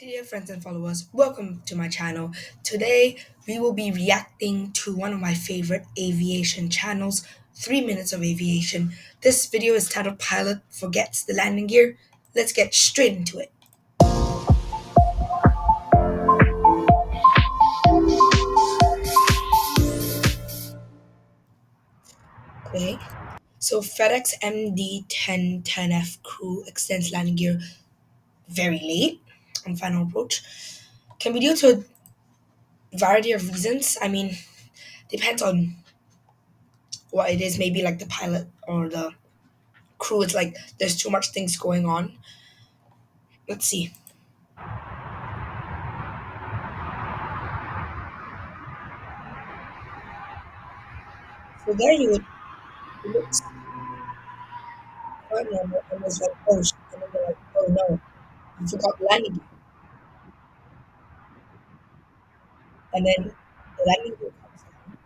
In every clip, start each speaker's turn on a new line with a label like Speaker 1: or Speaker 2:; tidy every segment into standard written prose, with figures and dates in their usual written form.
Speaker 1: Dear friends and followers, welcome to my channel. Today we will be reacting to one of my favorite aviation channels, 3 Minutes of Aviation. This video is titled Pilot Forgets the Landing Gear. Let's get straight into it. Okay, so FedEx MD-1010F crew extends landing gear very late on final approach. Can be due to a variety of reasons. Depends on what it is, maybe like the pilot or the crew. It's like there's too much things going on. Let's see. So there you would it looks quite normal and was like, oh shit, and then they're like, oh no, you forgot the landing gear. And then the landing gear comes down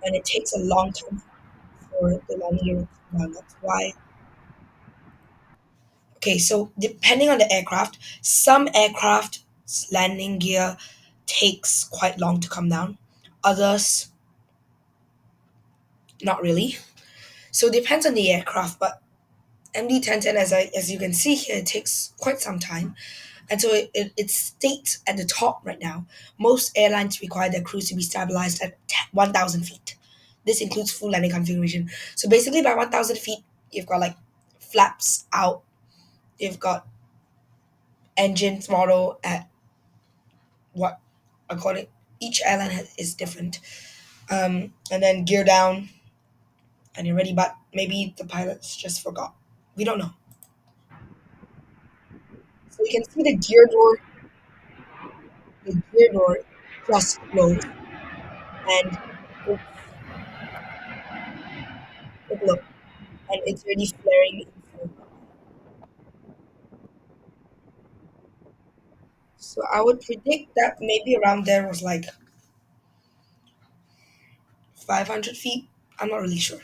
Speaker 1: and it takes a long time for the landing gear to come down. That's why. Okay, so depending on the aircraft, some aircraft landing gear takes quite long to come down. Others not really. So it depends on the aircraft, but MD-1010, as you can see here, it takes quite some time. And so it states at the top right now, most airlines require their crews to be stabilized at 1,000 feet. This includes full landing configuration. So basically, by 1,000 feet, you've got like flaps out, you've got engine throttle at what, according, each airline is different. And then gear down, and you're ready, but maybe the pilots just forgot. We don't know. So you can see the gear door just closed, and it's, look, and it's really flaring inside. So I would predict that maybe around there was like 500 feet. I'm not really sure.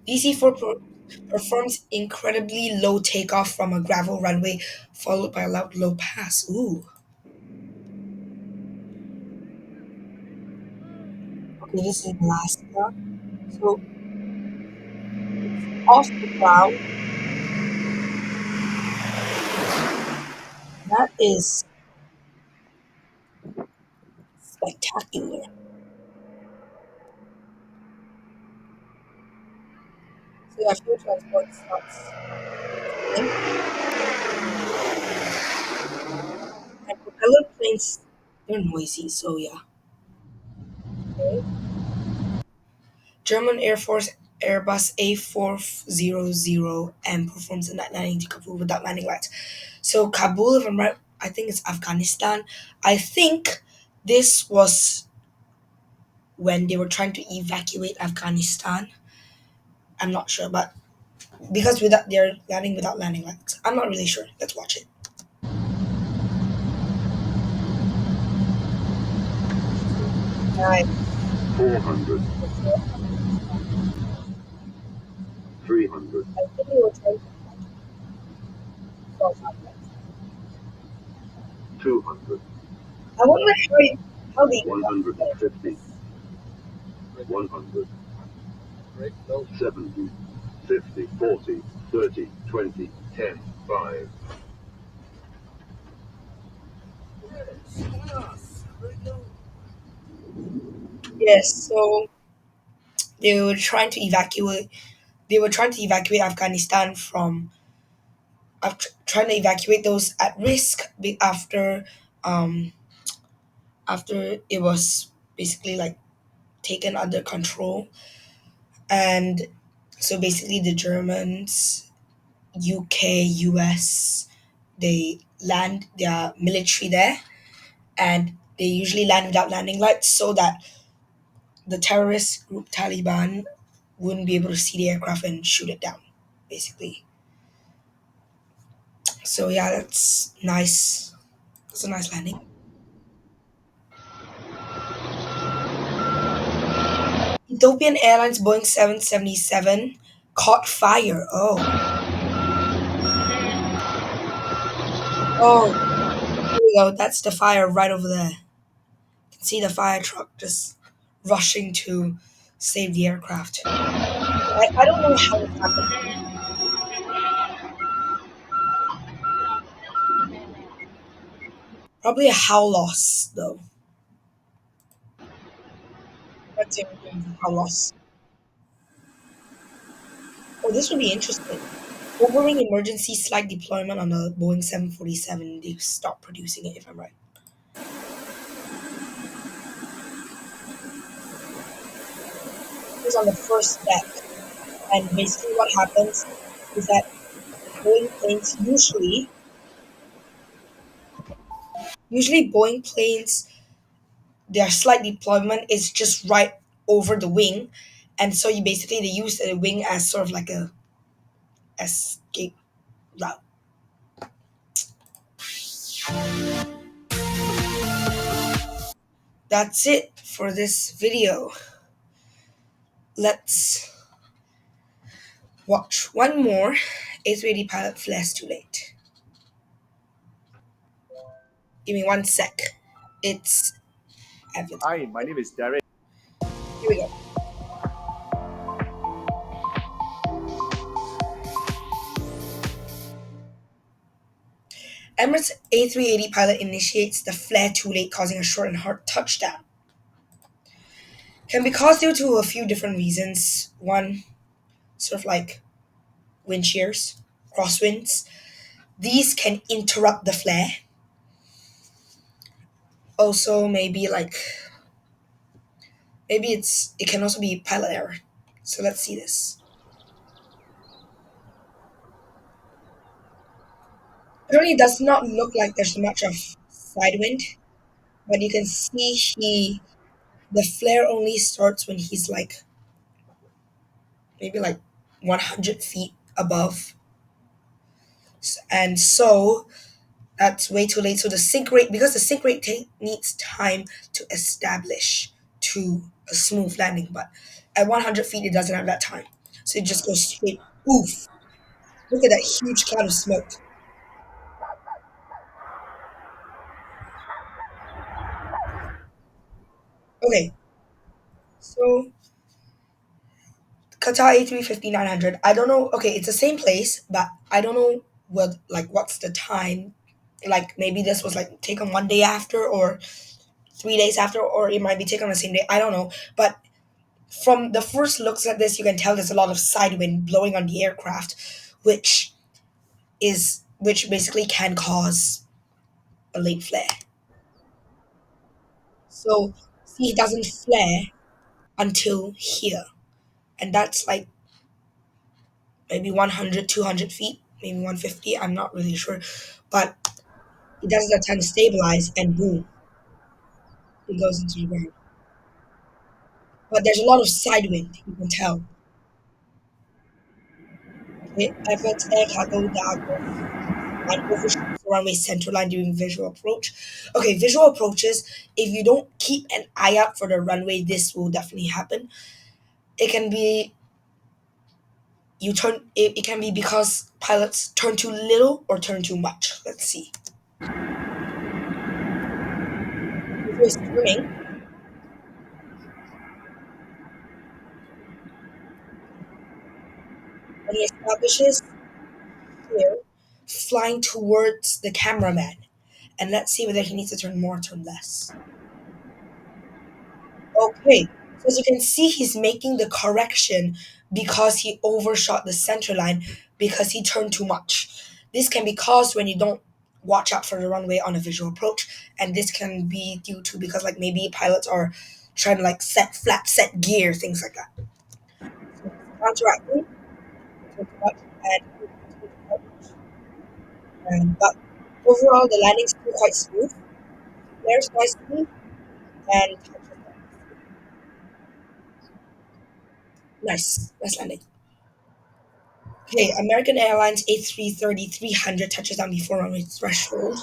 Speaker 1: DC-4 performs incredibly low takeoff from a gravel runway, followed by a loud low pass. Ooh. Okay, this is Alaska. So off the ground, that is spectacular. So yeah, fuel transport starts failing, and propeller planes, they're noisy. So yeah. Okay. German Air Force Airbus A400M performs a night landing to Kabul without landing lights. So Kabul, if I'm right, I think it's Afghanistan. I think this was when they were trying to evacuate Afghanistan. I'm not sure, but because without they're landing without landing lights, I'm not really sure. Let's watch it.
Speaker 2: 400, 300,
Speaker 1: I think they were trying to evacuate Afghanistan.
Speaker 2: 200,
Speaker 1: I wonder how they evacuated.
Speaker 2: 150, 100, 70, 50, 40, 30, 20, 10, 5.
Speaker 1: Yes, so they were trying to evacuate. They were trying to evacuate Afghanistan from trying to evacuate those at risk um after it was basically like taken under control. And so basically the Germans, UK, US, they land their military there, and they usually land without landing lights so that the terrorist group Taliban wouldn't be able to see the aircraft and shoot it down, basically. So yeah, that's nice. It's a nice landing. Ethiopian Airlines Boeing 777 caught fire. Oh, here we go. That's the fire right over there. You can see the fire truck just rushing to save the aircraft. I don't know how this happened. Probably a howl loss, though. That's the only thing is a howl loss. Oh, this would be interesting. Overing emergency slide deployment on the Boeing 747. They stopped producing it, if I'm right. It's on the first deck, and basically what happens is that Boeing planes usually Boeing planes their slide deployment is just right over the wing, and so you basically they use the wing as sort of like a escape route. That's it for this video. Let's watch one more. A380 pilot flares too late. Give me one sec. It's evident.
Speaker 3: Hi, my name is Derek.
Speaker 1: Here we go. Emirates A380 pilot initiates the flare too late, causing a short and hard touchdown. Can be caused due to a few different reasons. One, sort of like wind shears, crosswinds. These can interrupt the flare. Also, maybe it can also be pilot error. So let's see this. Currently, it does not look like there's much of side wind, but you can see the flare only starts when he's like maybe like 100 feet above, and so that's way too late. So the sink rate, because the sink rate needs time to establish to a smooth landing, but at 100 feet it doesn't have that time, so it just goes straight. Oof! Look at that huge cloud of smoke. Okay, so Qatar A350-900. I don't know. Okay, it's the same place, but I don't know what's the time. Like maybe this was like taken one day after, or 3 days after, or it might be taken on the same day. I don't know. But from the first looks at this, you can tell there's a lot of side wind blowing on the aircraft, which basically can cause a late flare. So see, it doesn't flare until here, and that's like maybe 100, 200 feet, maybe 150. I'm not really sure, but it doesn't have time to stabilize, and boom, it goes into the ground. But there's a lot of side wind, you can tell. Okay, efforts air cargo Dago and overshoots the runway center line during visual approach. Okay, visual approaches, if you don't keep an eye out for the runway, this will definitely happen. It can be it can be because pilots turn too little or turn too much. Let's see. If he's turning, when he establishes here, flying towards the cameraman. And let's see whether he needs to turn more or turn less. Okay, so as you can see, he's making the correction because he overshot the center line because he turned too much. This can be caused when you don't watch out for the runway on a visual approach, and this can be due to because like maybe pilots are trying to like set gear, things like that. So he's counteracting, turn too much, and turn too much. But overall, the landing's still quite smooth. Flares nicely and touches them. Nice landing. Okay, American Airlines A330-300 touches down before runway threshold.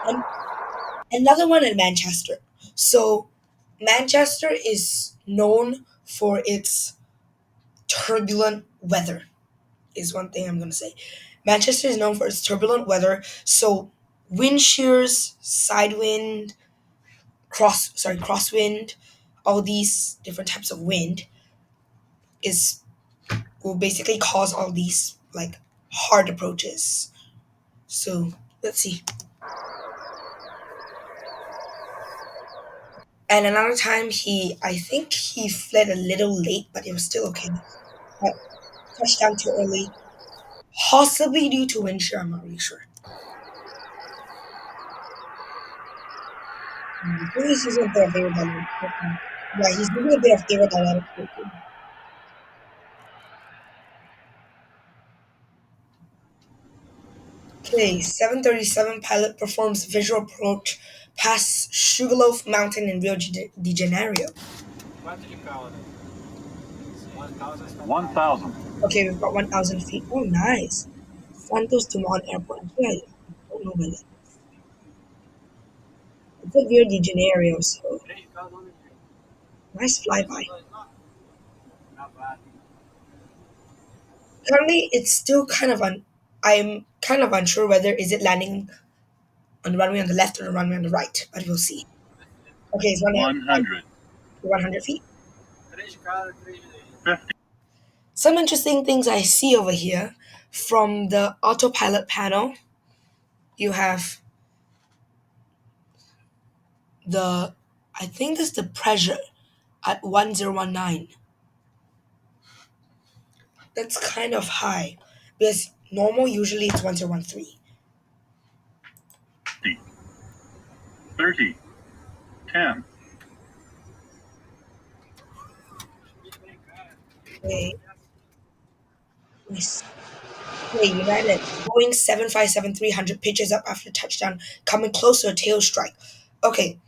Speaker 1: And Another one in Manchester. So Manchester is known for its turbulent weather. Is one thing I'm gonna say. Manchester is known for its turbulent weather. So wind shears, side wind, crosswind, all these different types of wind is will basically cause all these like hard approaches. So let's see. And another time I think he fled a little late, but it was still okay. But touchdown too early, possibly due to wind shear. I'm not really sure. I think he's using a bit of aerodynamic braking. Yeah, he's using a bit of aerodynamic braking. Okay, 737 pilot performs visual approach past Sugarloaf Mountain in Rio de Janeiro.
Speaker 2: One thousand.
Speaker 1: Okay, we've got 1,000 feet. Oh, nice. Santos Dumont Airport. Yeah, I don't know where that is. It's at Rio de Janeiro, so nice flyby. Currently, it's still kind of I'm kind of unsure whether is it landing on the runway on the left or the runway on the right, but we'll see. Okay, it's running at
Speaker 2: 100.
Speaker 1: 100 feet. Some interesting things I see over here from the autopilot panel. You have the, I think this is the pressure at 1019. That's kind of high because normal usually it's 1013.
Speaker 2: 30. 10.
Speaker 1: Okay, nice. Okay, United. Boeing 757-300 pitches up after touchdown, coming closer, tail strike. Okay,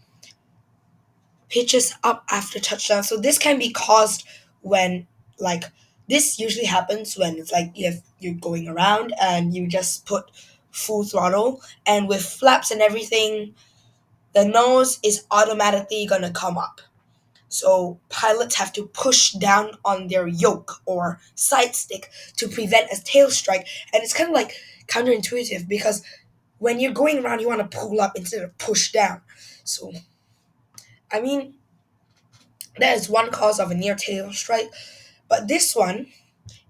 Speaker 1: pitches up after touchdown. So this can be caused when, like, this usually happens when it's like you're going around and you just put full throttle, and with flaps and everything, the nose is automatically gonna come up. So pilots have to push down on their yoke or side stick to prevent a tail strike, and it's kind of like counterintuitive because when you're going around, you want to pull up instead of push down. So I mean, that is one cause of a near tail strike. But this one,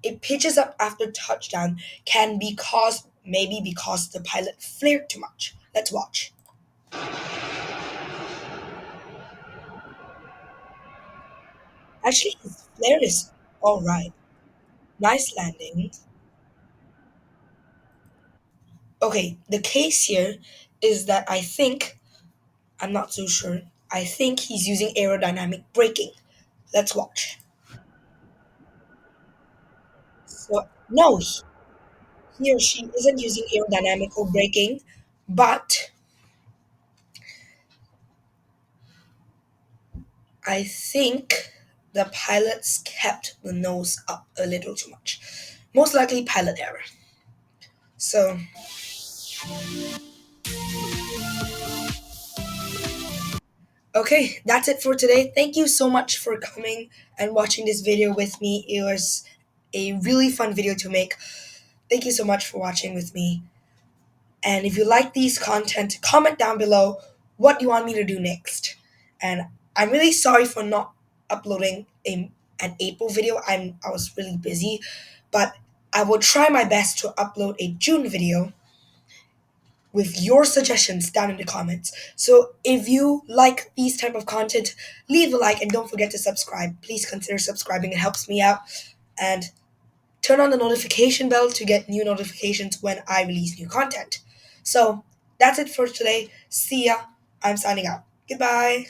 Speaker 1: it pitches up after touchdown, can be caused maybe because the pilot flared too much. Let's watch. Actually, his flare is all right. Nice landing. Okay, the case here is that I'm not so sure. I think he's using aerodynamic braking. Let's watch. So, no, he or she isn't using aerodynamical braking, but I think the pilots kept the nose up a little too much. Most likely pilot error. So, okay, that's it for today. Thank you so much for coming and watching this video with me. It was a really fun video to make. Thank you so much for watching with me. And if you like these content, comment down below what you want me to do next. And I'm really sorry for not uploading an April video. I was really busy, but I will try my best to upload a June video with your suggestions down in the comments. So if you like these type of content, leave a like and don't forget to subscribe. Please consider subscribing. It helps me out. And turn on the notification bell to get new notifications when I release new content. So that's it for today. See ya. I'm signing out. Goodbye.